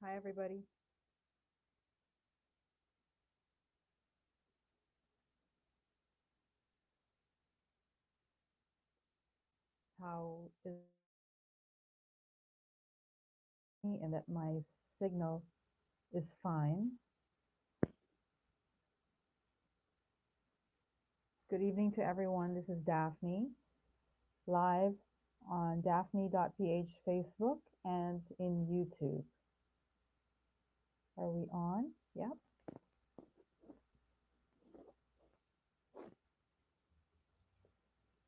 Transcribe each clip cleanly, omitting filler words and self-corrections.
Hi, everybody. How is me and that my signal is fine. Good evening to everyone. This is Daphne, live on daphne.ph Facebook and in YouTube. Are we on? Yep.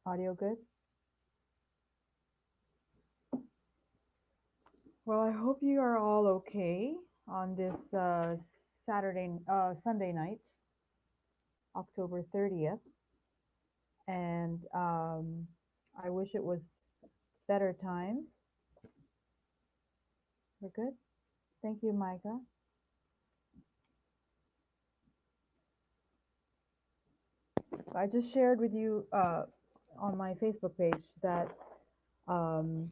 Audio good? Well, I hope you are all okay on this Sunday night, October 30th. And I wish it was better times. We're good? Thank you, Micah. I just shared with you on my Facebook page that um,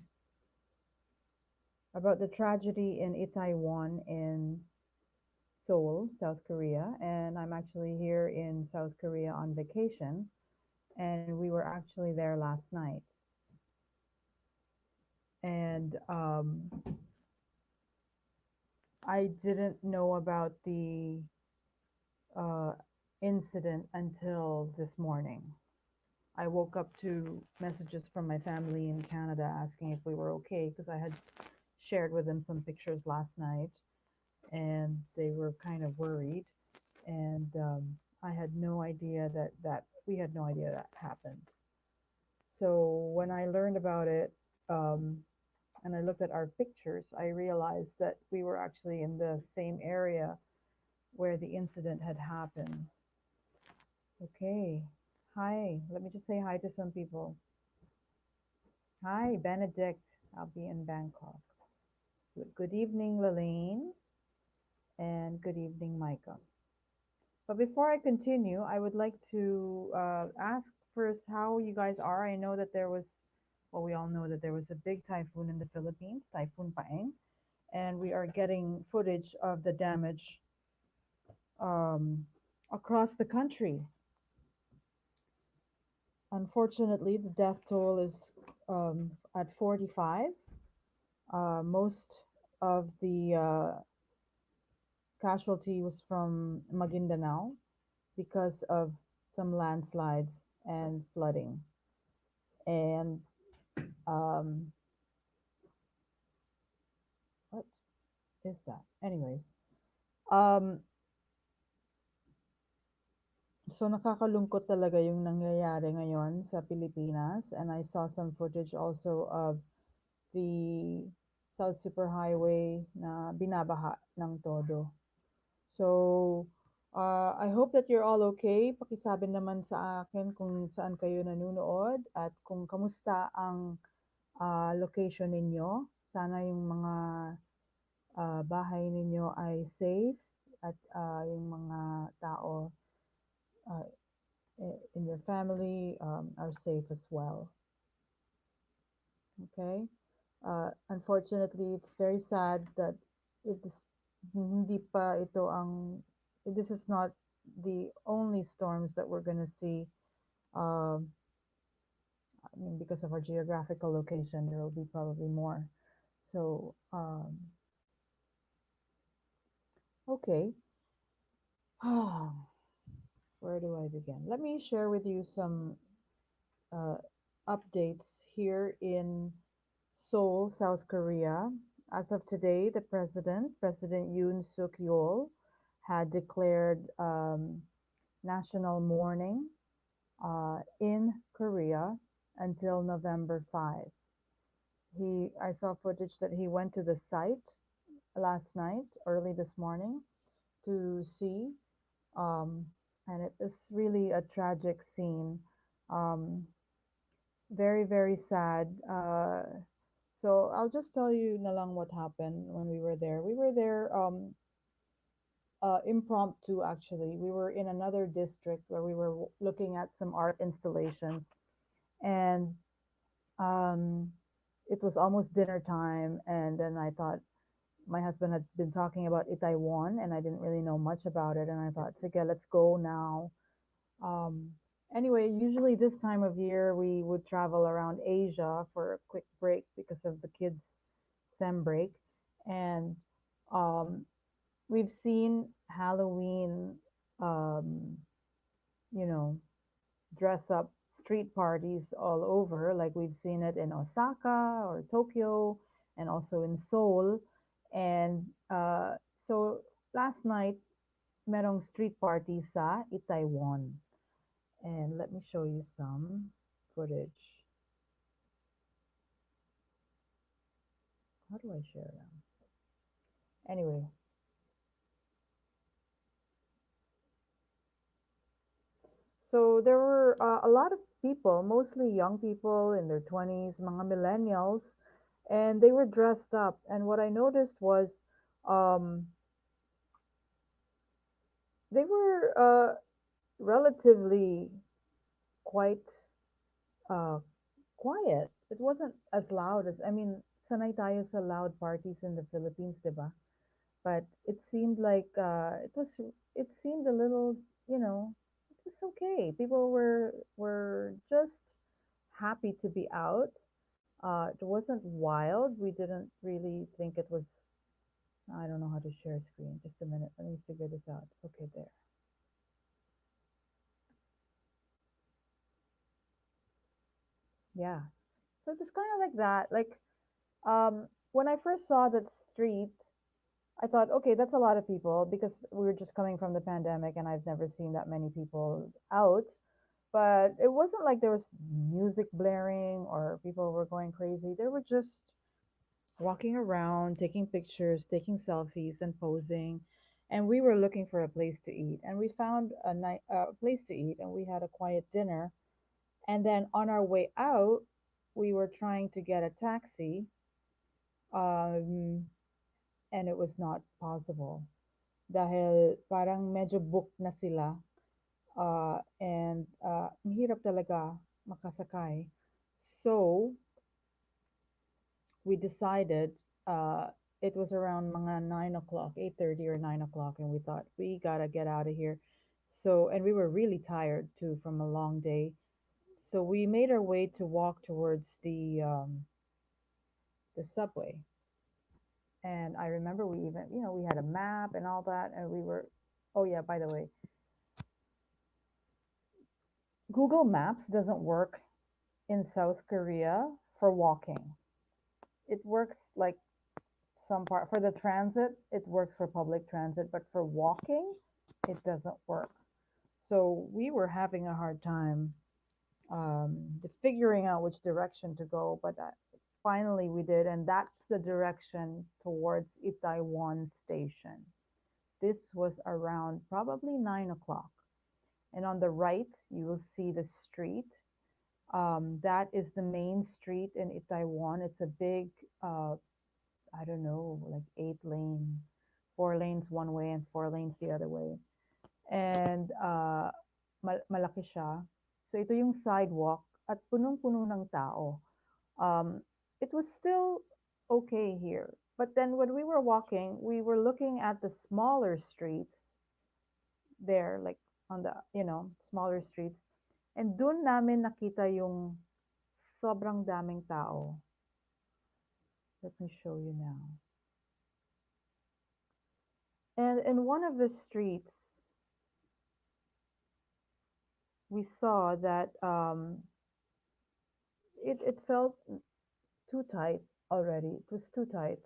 about the tragedy in Itaewon in Seoul, South Korea, and I'm actually here in South Korea on vacation, and we were actually there last night, and I didn't know about the uh, incident until this morning. I woke up to messages from my family in Canada asking if we were okay because I had shared with them some pictures last night and they were kind of worried. And I had no idea that we had no idea that happened. So when I learned about it and I looked at our pictures, I realized that we were actually in the same area where the incident had happened. Okay. Hi. Let me just say hi to some people. Hi, Benedict. I'll be in Bangkok. Good evening, Lelaine, and good evening, Micah. But before I continue, I would like to ask first how you guys are. I know that there was, well, we all know that there was a big typhoon in the Philippines, Typhoon Paeng, and we are getting footage of the damage um, across the country. Unfortunately, the death toll is at 45. Most of the casualty was from Maguindanao because of some landslides and flooding. And um, what is that? Anyways, um, so nakakalungkot talaga yung nangyayari ngayon sa Pilipinas. And I saw some footage also of the South Superhighway na binabaha ng todo. So, I hope that you're all okay. Pakisabi naman sa akin kung saan kayo nanonood at kung kamusta ang location ninyo. Sana yung mga bahay ninyo ay safe at yung mga tao uh, in your family are safe as well. Okay? Unfortunately, it's very sad that it is hindi pa ito ang this is not the only storms that we're going to see. Um, I mean, because of our geographical location, there will be probably more. So, okay. Where do I begin? Let me share with you some uh, updates here in Seoul, South Korea. As of today, the President Yoon Suk Yeol, had declared national mourning in Korea until November 5. I saw footage that he went to the site last night, early this morning, to see, um, and it is really a tragic scene. Um, Very, very sad. So I'll just tell you na lang what happened when we were there. We were there impromptu actually. We were in another district where we were looking at some art installations and um, it was almost dinner time and then I thought my husband had been talking about Itaewon, and I didn't really know much about it. And I thought, okay, let's go now. Um, anyway, usually this time of year we would travel around Asia for a quick break because of the kids' sem break, and um, we've seen Halloween, um, you know, dress up street parties all over. Like we've seen it in Osaka or Tokyo, and also in Seoul. And so last night, merong street party sa Itaewon. And let me show you some footage. How do I share them? Anyway, so there were a lot of people, mostly young people in their 20s, mga millennials, and they were dressed up. And what I noticed was um, they were relatively quite uh, quiet. It wasn't as loud as, I mean, sanay tayo sa loud parties in the Philippines, diba? But it seemed like it seemed a little, you know, it was okay. People were just happy to be out. It wasn't wild. We didn't really think it was. I don't know how to share screen. Just a minute. Let me figure this out. Okay, there. Yeah. So it was kind of like that. Like when I first saw that street, I thought, okay, that's a lot of people because we were just coming from the pandemic and I've never seen that many people out. But it wasn't like there was music blaring or people were going crazy. They were just walking around, taking pictures, taking selfies, and posing. And we were looking for a place to eat, and we found a place to eat, and we had a quiet dinner. And then on our way out, we were trying to get a taxi, um, and it was not possible dahil parang medyo booked na sila, and ang hirap talaga makasakay. So we decided, uh, it was around mga 9 o'clock, 8:30 or 9 o'clock, and we thought we gotta get out of here. So, and we were really tired too from a long day. So we made our way to walk towards the subway. And I remember we even, we had a map and all that, and we were, oh yeah, by the way, Google Maps doesn't work in South Korea for walking. It works like some part for the transit, it works for public transit, but for walking, it doesn't work. So we were having a hard time figuring out which direction to go, but finally we did, and that's the direction towards Itaewon Station. This was around probably 9 o'clock. And on the right, you will see the street. That is the main street in Itaewon. It's a big, uh, I don't know, like 8 lane, 4 lanes one way and 4 lanes the other way. And malaki siya. So ito yung sidewalk at punong-puno ng tao. Um, it was still okay here. But then when we were walking, we were looking at the smaller streets there, like on the, smaller streets. And dun namin nakita yung sobrang daming tao. Let me show you now. And in one of the streets, we saw that it felt too tight already. It was too tight.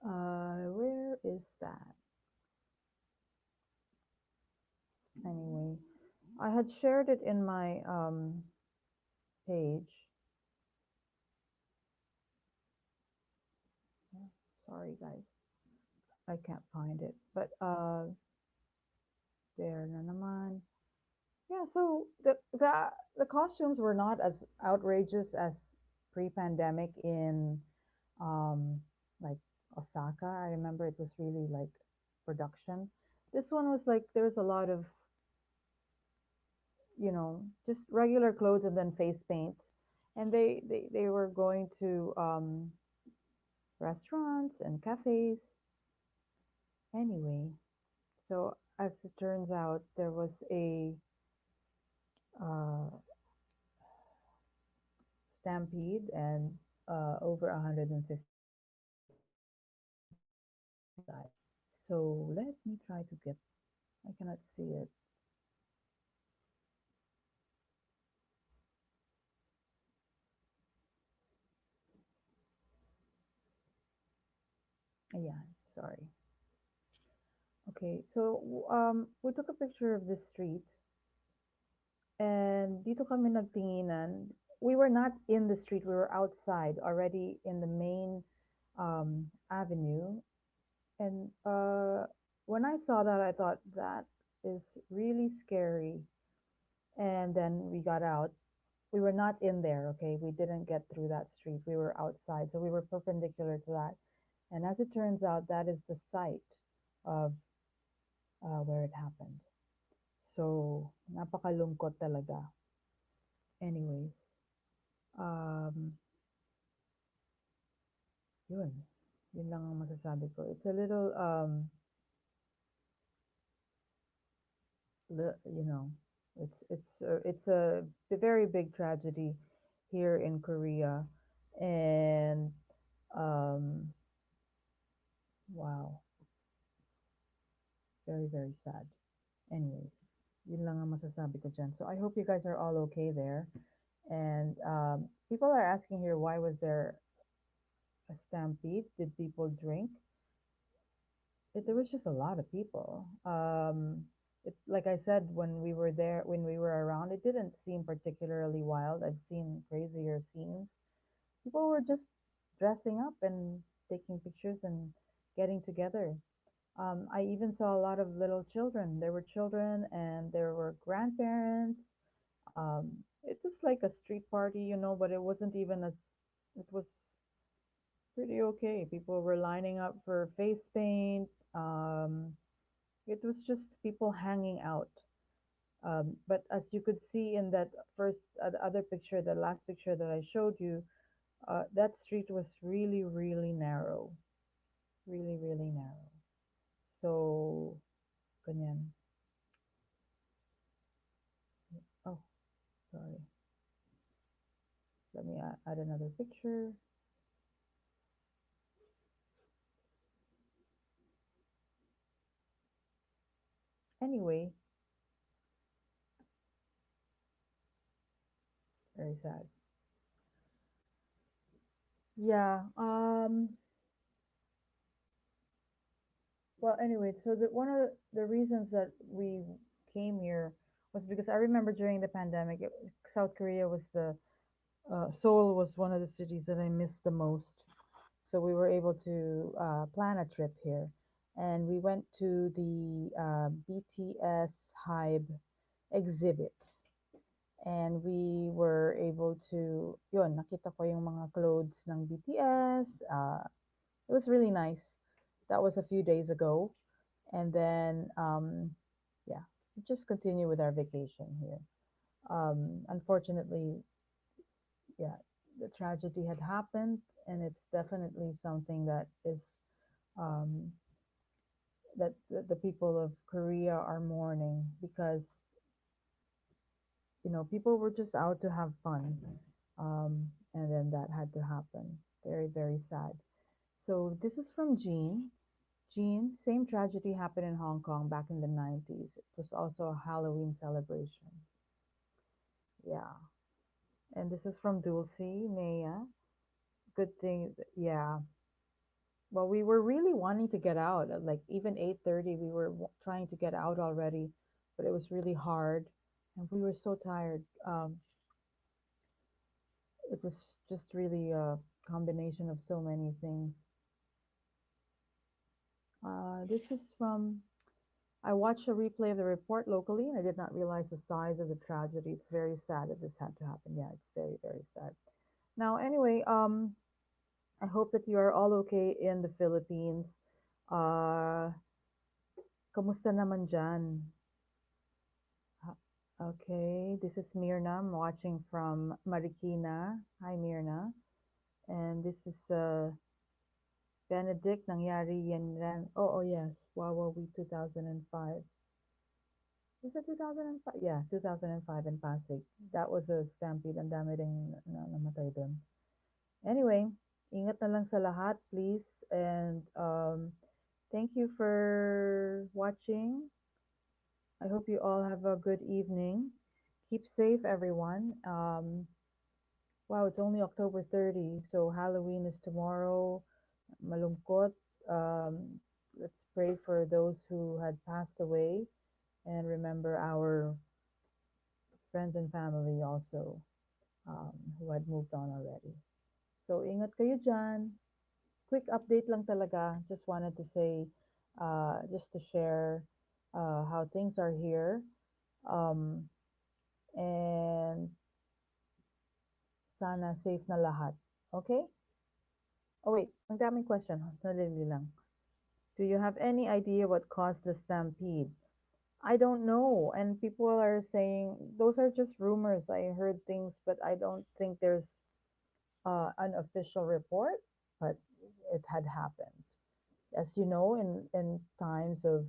Where is that? Anyway, I had shared it in my page. Sorry, guys, I can't find it. But there na naman. Yeah, so the costumes were not as outrageous as pre-pandemic in like Osaka. I remember it was really like production. This one was like there's a lot of, just regular clothes and then face paint. And they were going to restaurants and cafes. Anyway, so as it turns out, there was a uh, stampede and over 150 died. So let me try to get, I cannot see it. Yeah, sorry. Okay, so we took a picture of this street and dito kami nagtinginan. We were not in the street, we were outside already in the main avenue. And when I saw that, I thought that is really scary. And then we got out. We were not in there, okay? We didn't get through that street. We were outside, so we were perpendicular to that. And as it turns out, that is the site of where it happened. So, napakalungkot talaga. Anyways, um, yun. Yun lang ang masasabi ko. It's a little, you know, it's a very big tragedy here in Korea, and um, wow, very very sad. Anyways, yun lang ang masasabi ko dyan. So I hope you guys are all okay there. And people are asking here, why was there a stampede? Did people drink? There was just a lot of people. Like I said, when we were there, when we were around, it didn't seem particularly wild. I've seen crazier scenes. People were just dressing up and taking pictures and getting together. I even saw a lot of little children. There were children and there were grandparents. It was like a street party, but it wasn't even as, it was pretty okay. People were lining up for face paint. It was just people hanging out. But as you could see in that the other picture, the last picture that I showed you, that street was really, really narrow. Really, really narrow. So, ganyan. Oh, sorry. Let me add another picture. Anyway, very sad. Yeah. Well, anyway, so one of the reasons that we came here was because I remember during the pandemic, South Korea was Seoul was one of the cities that I missed the most. So we were able to plan a trip here, and we went to the BTS Hybe exhibit, and we were able to, yun, nakita ko yung mga clothes ng BTS. It was really nice. That was a few days ago. And then, yeah, we just continue with our vacation here. Unfortunately, yeah, the tragedy had happened, and it's definitely something that is um, that the people of Korea are mourning because people were just out to have fun, and then that had to happen. Very very sad. So this is from Jean. Jean, same tragedy happened in Hong Kong back in the 90s. It was also a Halloween celebration. Yeah. And this is from Dulcie, Naya. Good thing, yeah. Well, we were really wanting to get out. Like even 8:30, we were trying to get out already, but it was really hard, and we were so tired. It was just really a combination of so many things. This is from I watched a replay of the report locally, and I did not realize the size of the tragedy. It's very sad that this had to happen. Yeah, it's very, very sad. Now, anyway, I hope that you are all okay in the Philippines. Uh, Kamusta naman dyan? Okay, this is Mirna. I'm watching from Marikina. Hi, Mirna. And this is Benedict, nangyari yan ran. Oh, yes. Wawa we 2005. Was it 2005? Yeah, 2005 in Pasig. That was a stampede. Ang dami ring namatay doon. Anyway, ingat na lang sa lahat, please. And thank you for watching. I hope you all have a good evening. Keep safe, everyone. Wow, it's only October 30, so Halloween is tomorrow. Malungkot. Let's pray for those who had passed away and remember our friends and family also who had moved on already. So ingat kayo dyan. Quick update lang talaga. Just wanted to say, just to share how things are here. Um, and sana safe na lahat. Okay? Oh wait, ang daming question. Sadali lang. Do you have any idea what caused the stampede? I don't know. And people are saying those are just rumors. I heard things, but I don't think there's an official report, but it had happened. As you know, in times of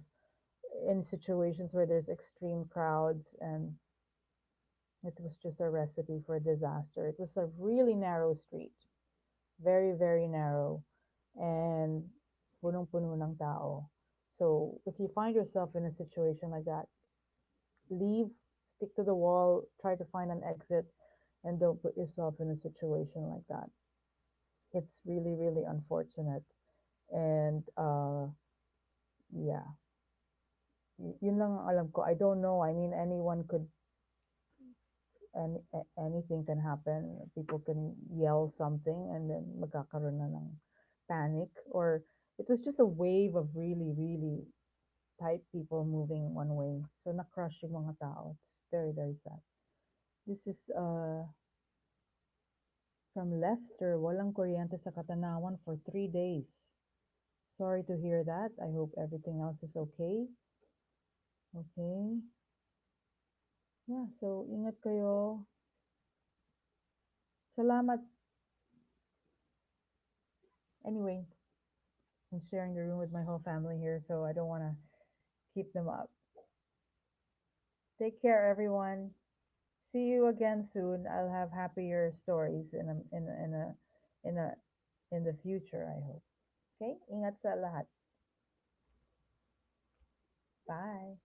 in situations where there's extreme crowds, and it was just a recipe for disaster. It was a really narrow street, very, very narrow, and punong-puno ng tao. So if you find yourself in a situation like that, leave, stick to the wall, try to find an exit, and don't put yourself in a situation like that. It's really, really unfortunate. And yeah, yun lang ang alam ko. I don't know. I mean, anyone could, anything can happen. People can yell something and then magkakaroon na ng panic. Or it was just a wave of really, really tight people moving one way. So na-crush yung mga tao. It's very, very sad. This is from Lester. Walang kuryente sa Katanawan for 3 days. Sorry to hear that. I hope everything else is okay. Okay. Yeah, so ingat kayo. Salamat. Anyway, I'm sharing the room with my whole family here, so I don't want to keep them up. Take care, everyone. See you again soon. I'll have happier stories in a in the future, I hope. Okay? Ingat sa lahat. Bye.